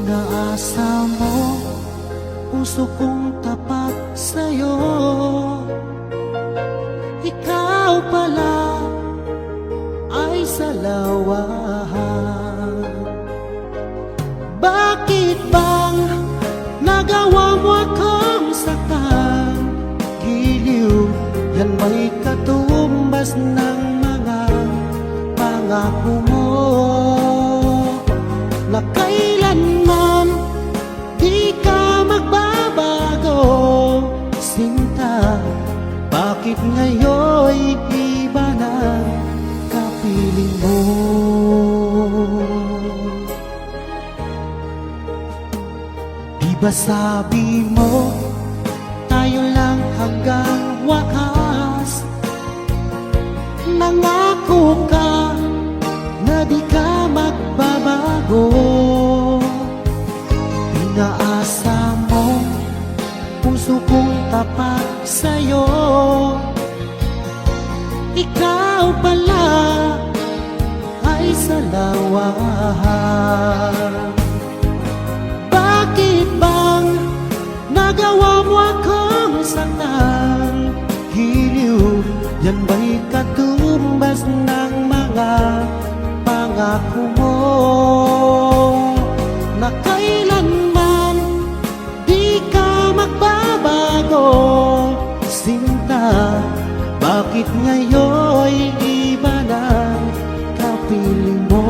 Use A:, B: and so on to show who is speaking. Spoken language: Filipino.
A: Pinaasa mo puso kong tapat sa'yo. Ikaw pala ay salawahan. Bakit bang nagawa mo akong saktan? Giliw, yan may katumbas ng mga pangako mo na kailanman di ka magbabago. Sinta, bakit ngayon'y iba na kapiling mo? Di ba sabi mo tayo lang hanggang wakas? Nangako ka na di ka magbabago. Pinaasa mo puso kong tapat sa'yo. Ikaw pala ay salawahan. Bakit bang nagawa mo akong saktan? Giliw, yan ba'y katumbas ng mga pangako mo na kailanman di ka magbabago? Sinta, bakit ngayon'y iba na kapiling mo?